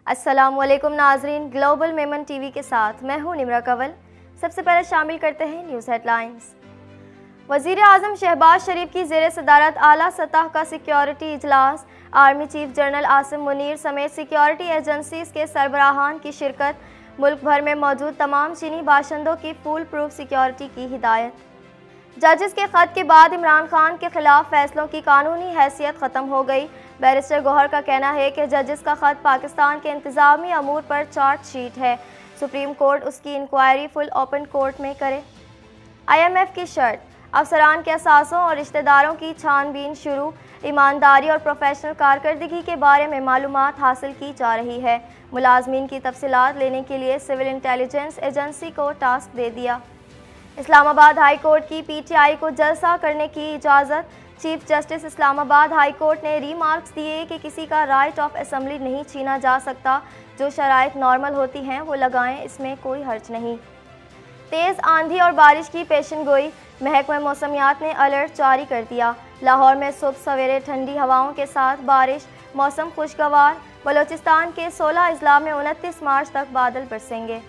अस्सलामुअलैकुम नाजरीन, global Memon TV के साथ मैं हूं निमरा कंवल। सबसे पहले शामिल करते हैं न्यूज़ हेडलाइंस। वज़ीर आज़म शहबाज शरीफ की ज़ेर सदारत आला सतह का सिक्योरिटी इजलास, army chief general Asim Munir समेत सिक्योरिटी एजेंसीज के सरबराहान की शिरकत, मुल्क भर में मौजूद तमाम चीनी बाशिंदों की फुल प्रूफ सिक्योरिटी की हिदायत। जजेस के ख़त के बाद इमरान खान के खिलाफ फैसलों की कानूनी हैसियत ख़त्म हो गई। बैरिस्टर गौहर का कहना है कि जजेस का ख़त पाकिस्तान के इंतज़ामी अमूर पर चार्जशीट है। सुप्रीम कोर्ट उसकी इंक्वायरी फुल ओपन कोर्ट में करे। IMF की शर्त, अफसरान के असासों और रिश्तेदारों की छानबीन शुरू। ईमानदारी और प्रोफेशनल कारकर्दगी के बारे में मालूमात हासिल की जा रही है। मुलाजमीन की तफसीलात लेने के लिए सिविल इंटेलिजेंस एजेंसी को टास्क दे दिया। इस्लामाबाद हाई कोर्ट की PTI को जलसा करने की इजाज़त। Chief justice Islamabad high court ने रीमार्क्स दिए कि किसी का राइट ऑफ असेंबली नहीं छीना जा सकता। जो शराइत नॉर्मल होती हैं वो लगाएं, इसमें कोई हर्ज नहीं। तेज़ आंधी और बारिश की पेशनगोई, महकमा मौसमियात ने अलर्ट जारी कर दिया। लाहौर में सुबह सवेरे ठंडी हवाओं के साथ बारिश, मौसम खुशगवार। बलोचिस्तान के 16 अजला में 29 मार्च तक बादल बरसेंगे।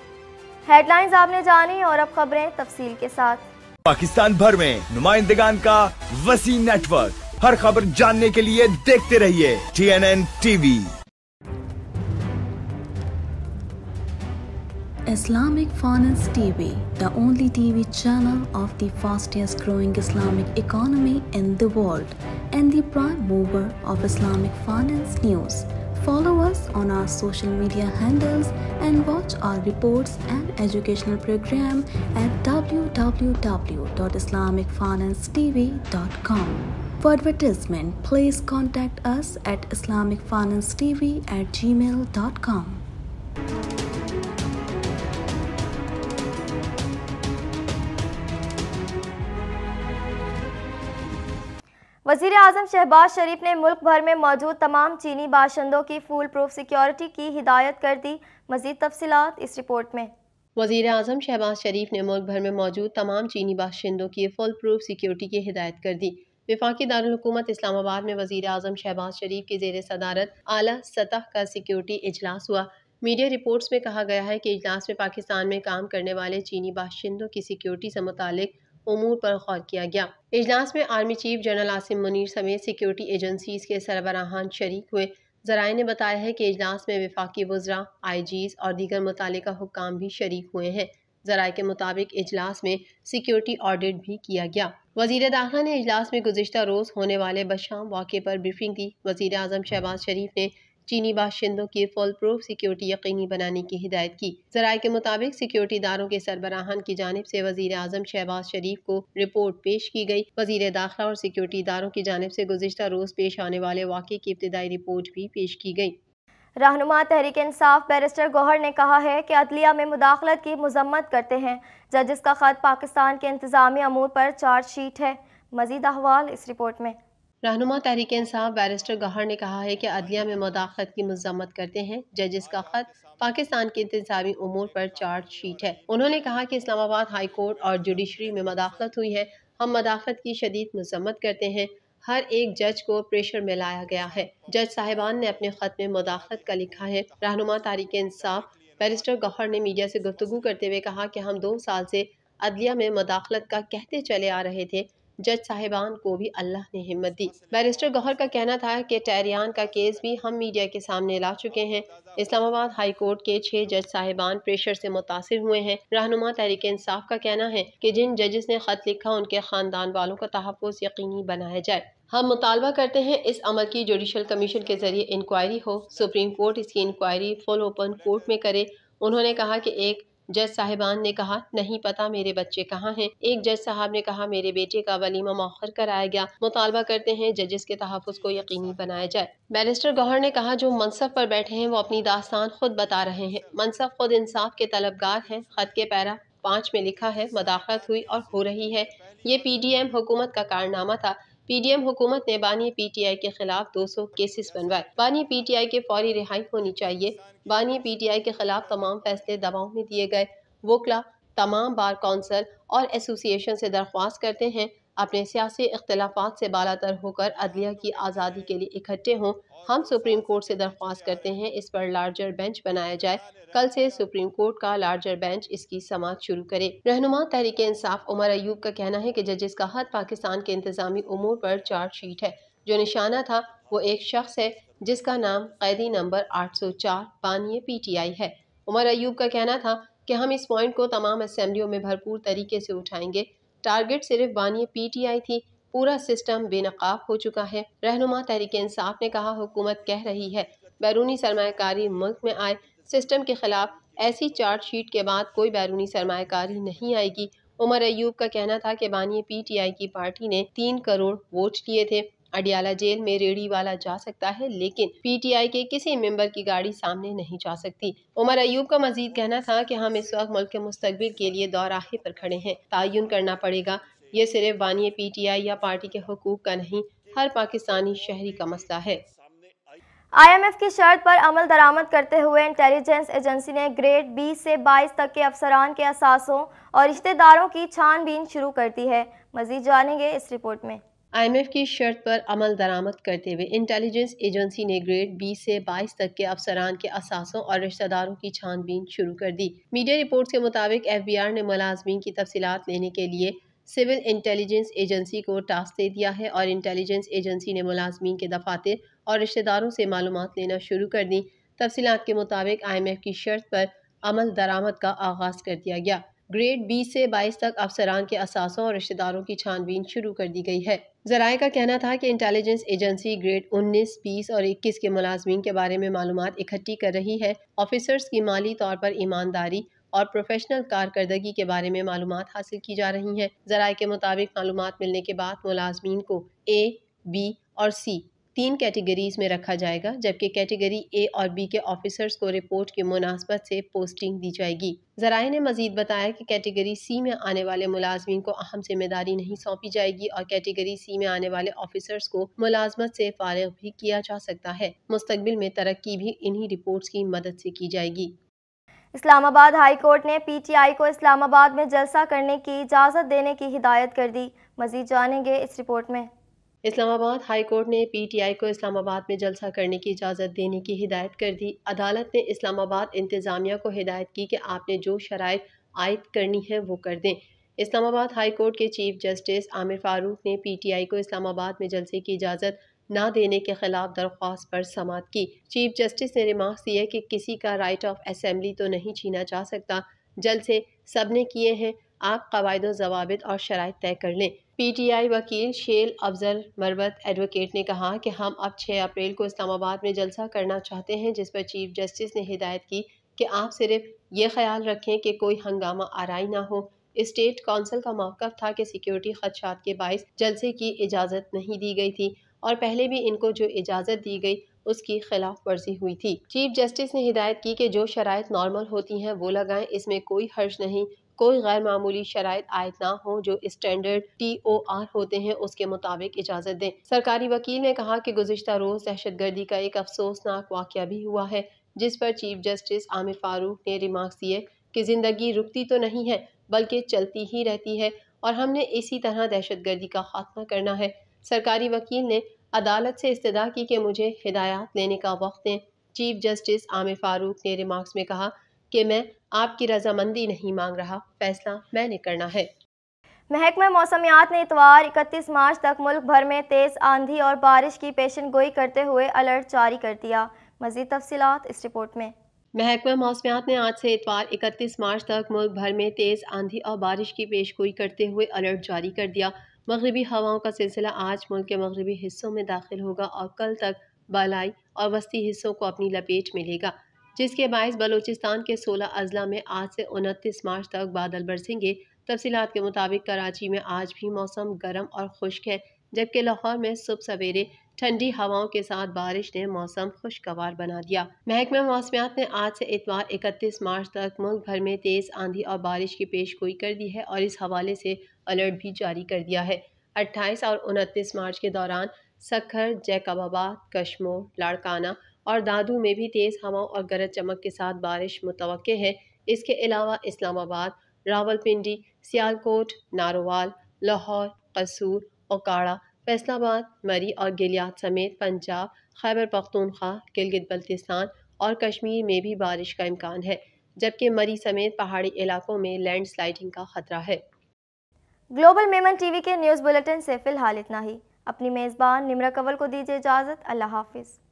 हेडलाइंस आपने जानी और अब खबरें तफसील के साथ। पाकिस्तान भर में नुमाइंदगान का वसी नेटवर्क, हर खबर जानने के लिए देखते रहिए TNN TV। Islamic Finance TV, the only TV channel of the fastest growing Islamic economy in the world and the prime mover of Islamic finance news. Follow us on our social media handles and watch our reports and educational program at www.islamicfinancetv.com. For advertisement, please contact us at islamicfinancetv@gmail.com. वज़ीर आज़म शहबाज शरीफ ने मुल्क भर में मौजूद तमाम चीनी बाशिंदों की full proof security की हिदायत कर दी। मज़ीद तफसीलात इस रिपोर्ट में। वज़ीर आज़म शहबाज शरीफ ने मुल्क भर में मौजूद तमाम चीनी बाशिंदों की फुल प्रूफ सिक्योरिटी की हिदायत कर दी। वफाकी दारुल हुकूमत इस्लामाबाद में वज़ीर आज़म शहबाज शरीफ की ज़ेर सदारत आला सतह का सिक्योरिटी इजलास हुआ। मीडिया रिपोर्ट्स में कहा गया है कि इजलास में पाकिस्तान में काम करने वाले चीनी बाशिंदों की सिक्योरिटी से मुतालिक उमूर पर गौर किया गया। इजलास में army chief general Asim Munir समेत सिक्योरिटी एजेंसीज के सरबराहान शरीक हुए। ज़राए ने बताया है कि इजलास में वफाकी वज़रा, IGs और दीगर मुतालिका हुक्काम भी शरीक हुए हैं। ज़राए के मुताबिक इजलास में सिक्योरिटी ऑडिट भी किया गया। वज़ीर दाखिला ने इजलास में गुज़िश्ता रोज़ होने वाले बशाम वाक़े पर ब्रीफिंग दी। वज़ीर आज़म शहबाज शरीफ ने चीनी बाशिंदों की फुल प्रूफ सिक्योरिटी यकीनी बनाने की हिदायत की। ज़राए के मुताबिक सिक्योरिटी इदारों के सरबराहान की जानिब से वज़ीर आज़म शहबाज शरीफ को रिपोर्ट पेश की गई। वज़ीर दाखिला और सिक्योरिटी इदारों की जानिब से गुज़िश्ता रोज़ पेश आने वाले वाक़े की इब्तिदाई रिपोर्ट भी पेश की गई। रहनुमा तहरीक इंसाफ बैरिस्टर गौहर ने कहा है कि अदलिया में मुदाखलत की मजम्मत करते हैं। जजेस का ख़त पाकिस्तान के इंतज़ामी अमूर पर चार्जशीट है। मज़ीद अहवाल इस रिपोर्ट में। रहनुमा तहरीक इंसाफ बैरिस्टर गौहर ने कहा है कि अदलिया में मुदाखलत की मजम्मत करते हैं। जजेस का ख़त पाकिस्तान के इंतज़ामी उमूर पर चार्जशीट है। उन्होंने कहा कि इस्लामाबाद हाई कोर्ट और जुडिशरी में मुदाखलत हुई है। हम मुदाखलत की शदीद मजम्मत करते हैं। हर एक जज को प्रेशर में लाया गया है। जज साहिबान ने अपने ख़त में मुदाखलत का लिखा है। रहनुमा तहरीक इंसाफ बैरिस्टर गौहर ने मीडिया से गुफ्तगू करते हुए कहा कि हम 2 साल से अदलिया में मुदाखलत का कहते चले आ रहे थे। जज साहिबान को भी अल्लाह ने हिम्मत दी। बैरिस्टर गौहर का कहना था कि टहरियान का केस भी हम मीडिया के सामने ला चुके हैं। इस्लामाबाद हाई कोर्ट के 6 जज साहिबान प्रेशर से मुतासिर हुए हैं। रहनुमा तहरीक इंसाफ का कहना है कि जिन जजेस ने खत लिखा उनके खानदान वालों का तहफ़्फ़ुज़ यकीनी बनाया जाए। हम मुतालबा करते हैं इस अमल की जुडिशल कमीशन के जरिए इंक्वायरी हो। सुप्रीम कोर्ट इसकी इंक्वायरी फुल ओपन कोर्ट में करे। उन्होंने कहा कि एक जज साहिबान ने कहा नहीं पता मेरे बच्चे कहाँ हैं। एक जज साहब ने कहा मेरे बेटे का वलीमा मौखर कराया गया। मुतालबा करते हैं जजेस के तहफ़्फ़ुज़ को यकीनी बनाया जाए। बैरिस्टर गौहर ने कहा जो मनसब पर बैठे हैं वो अपनी दास्तान खुद बता रहे हैं। मनसब खुद इंसाफ के तलबगार हैं। खत के पैरा 5 में लिखा है मुदाखलत हुई और हो रही है। ये PDM हुकूमत का कारनामा था। PDM हुकूमत ने बानी PTI के खिलाफ 200 केसेस बनवाए। बानी PTI के फौरी रिहाई होनी चाहिए। बानी PTI के खिलाफ तमाम फैसले दबाव में दिए गए। वोकला तमाम बार काउंसिल और एसोसिएशन से दरख्वास्त करते हैं अपने सियासी इख्तलाफात से बालातर होकर अदलिया की आज़ादी के लिए इकट्ठे हों। हम सुप्रीम कोर्ट से दरख्वास्त करते हैं इस पर लार्जर बेंच बनाया जाए। कल से सुप्रीम कोर्ट का लार्जर बेंच इसकी समाअत शुरू करे। रहनुमा तहरीक इंसाफ उमर अयूब का कहना है कि जजेस का हद पाकिस्तान के इंतजामी उमूर पर चार्जशीट है। जो निशाना था वो एक शख्स है जिसका नाम कैदी नंबर 804 बानिए PTI है। उमर अयूब का कहना था कि हम इस पॉइंट को तमाम असेंबलियों में भरपूर तरीके से उठाएंगे। टारगेट सिर्फ बानिए PTI थी, पूरा सिस्टम बेनकाब हो चुका है। रहनुमा तहरीक इंसाफ ने कहा हुकूमत कह रही है बैरूनी सरमायाकारी मुल्क में आए, सिस्टम के खिलाफ ऐसी चार्जशीट के बाद कोई बैरूनी सरमायाकारी नहीं आएगी। उमर अयूब का कहना था कि बानिए PTI की पार्टी ने 3 करोड़ वोट लिए थे। अडियाला जेल में रेडी वाला जा सकता है लेकिन PTI के किसी मेंबर की गाड़ी सामने नहीं जा सकती। उमर अयूब का मजीद कहना था कि हम इस वक्त मुल्क के मुस्तकबिल के लिए दौराहे पर खड़े हैं। तायुन करना पड़ेगा, ये सिर्फ बानिए PTI या पार्टी के हुकूक का नहीं, हर पाकिस्तानी शहरी का मसला है। IMF की शर्त पर अमल दरामद करते हुए इंटेलिजेंस एजेंसी ने ग्रेड 20 से 22 तक के अफसरान के असासों और रिश्तेदारों की छानबीन शुरू कर दी है। मजीद जानेंगे इस रिपोर्ट में। IMF की शर्त पर अमल दरामद करते हुए इंटेलिजेंस एजेंसी ने ग्रेड 20 से 22 तक के अफसरान के असासों और रिश्तेदारों की छानबीन शुरू कर दी। मीडिया रिपोर्ट्स के मुताबिक FBR ने मुलाजमीन की तफसीलात लेने के लिए सिविल इंटेलिजेंस एजेंसी को टास्क दे दिया है और इंटेलिजेंस एजेंसी ने मुलाजमीन के दफातर और रिश्तेदारों से मालूमात लेना शुरू कर दी। तफसीलात के मुताबिक IMF की शर्त पर अमल दरामद का आगाज कर दिया गया। ग्रेड 20 से 22 तक अफसरान के असासों और रिश्तेदारों की छानबीन शुरू कर दी गई है। ज़राए का कहना था कि इंटेलिजेंस एजेंसी ग्रेड 19, 20 और 21 के मुलाजमीन के बारे में मालूमात इकट्ठी कर रही है। ऑफिसर्स की माली तौर पर ईमानदारी और प्रोफेशनल कारकर्दगी के बारे में मालूमात हासिल की जा रही हैं। ज़राए के मुताबिक मालूमात मिलने के बाद मुलाजमीन को A, B और C 3 कैटेगरीज में रखा जाएगा, जबकि कैटेगरी A और B के ऑफिसर्स को रिपोर्ट की मुनासबत से पोस्टिंग दी जाएगी। ज़राए ने मजीद बताया कि कैटेगरी C में आने वाले मुलाजमीन को अहम जिम्मेदारी नहीं सौंपी जाएगी और कैटेगरी C में आने वाले ऑफिसर्स को मुलाजमत से फारिग भी किया जा सकता है। मुस्तकबिल में तरक्की भी इन्हीं रिपोर्ट्स की मदद से की जाएगी। इस्लामाबाद हाई कोर्ट ने PTI को इस्लामाबाद में जलसा करने की इजाज़त देने की हिदायत कर दी। मजीद जानेंगे इस रिपोर्ट में। इस्लामाबाद हाई कोर्ट ने PTI को इस्लामाबाद में जलसा करने की इजाज़त देने की हिदायत कर दी। अदालत ने इस्लामाबाद इंतज़ामिया को हिदायत की कि आपने जो शराइत आयद करनी है वो कर दें। इस्लामाबाद हाई कोर्ट के चीफ जस्टिस आमिर फारूक ने PTI को इस्लामाबाद में जलसे की इजाज़त ना देने के खिलाफ दरख्वास्त पर समाअत की। चीफ जस्टिस ने रिमार्क्स दिए कि किसी का राइट ऑफ असेंबली तो नहीं छीना जा सकता, जलसे सब ने किए हैं, आप कवायद ज़वाबित और शराइत तय कर लें। PTI वकील शेल अफजल मरवत एडवोकेट ने कहा कि हम अब 6 अप्रैल को इस्लामाबाद में जलसा करना चाहते हैं, जिस पर चीफ जस्टिस ने हिदायत की कि आप सिर्फ ये ख्याल रखें कि कोई हंगामा आराई ना हो। स्टेट काउंसिल का मौक़िफ़ था कि सिक्योरिटी खदशात के बाइस जलसे की इजाज़त नहीं दी गई थी और पहले भी इनको जो इजाज़त दी गई उसकी खिलाफ वर्जी हुई थी। चीफ जस्टिस ने हिदायत की कि जो शराइत नॉर्मल होती हैं वो लगाएं, इसमें कोई हर्ज नहीं। कोई गैर मामूली शराइत आयद ना हो, जो स्टैंडर्ड TOR होते हैं उसके मुताबिक इजाज़त दें। सरकारी वकील ने कहा कि गुज़िश्ता रोज़ दहशतगर्दी का एक अफसोसनाक वाक़या भी हुआ है, जिस पर चीफ जस्टिस आमिर फारूक ने रिमार्क्स दिए कि ज़िंदगी रुकती तो नहीं है बल्कि चलती ही रहती है और हमने इसी तरह दहशतगर्दी का खात्मा करना है। सरकारी वकील ने अदालत से इस्तदा की कि मुझे हिदायत लेने का वक्त दें। चीफ जस्टिस आमिर फारूक ने रिमार्क्स में कहा कि मैं आपकी रजामंदी नहीं मांग रहा, फैसला मैंने करना है। महकमा मौसमियात ने इतवार 31 मार्च तक मुल्क भर में तेज़ आंधी और बारिश की पेशन गोई करते हुए अलर्ट जारी कर दिया। मज़ीद तफसीलात इस रिपोर्ट में। महकमा मौसमियात ने आज से इतवार 31 मार्च तक मुल्क भर में तेज़ आंधी और बारिश की पेशगोई करते हुए अलर्ट जारी कर दिया। मगरबी हवाओं का सिलसिला आज मुल्क के मगरबी हिस्सों में दाखिल होगा और कल तक बालाई और वस्ती हिस्सों को अपनी लपेट में लेगा, जिसके बायस बलूचिस्तान के 16 अजला में आज से 29 मार्च तक बादल बरसेंगे। तफसीलात के मुताबिक कराची में आज भी मौसम गर्म और खुश्क है, जबकि लाहौर में सुबह सवेरे ठंडी हवाओं के साथ बारिश ने मौसम खुशगवार बना दिया। महकमा मौसमियात ने आज से इतवार 31 मार्च तक मुल्क भर में तेज़ आंधी और बारिश की पेशगोई कर दी है और इस हवाले से अलर्ट भी जारी कर दिया है। 28 और 29 मार्च के दौरान सखर, जैकबाबाद, कश्मोर, लाड़काना और दादू में भी तेज़ हवाओं और गरज चमक के साथ बारिश मुतवक्के है। इसके अलावा इस्लामाबाद, रावलपिंडी, सियालकोट, नारोवाल, लाहौर, कसूर, ओकाड़ा, फैसलाबाद, मरी और गिलियात समेत पंजाब, खैबर पख्तूनख्वा, गिलगित बल्तिस्तान और कश्मीर में भी बारिश का इम्कान है, जबकि मरी समेत पहाड़ी इलाकों में लैंडस्लाइडिंग का खतरा है। ग्लोबल मेमन टीवी के न्यूज़ बुलेटिन से फिलहाल इतना ही। अपनी मेज़बान निम्रा कंवल को दीजिए इजाज़त। अल्लाह हाफिज़।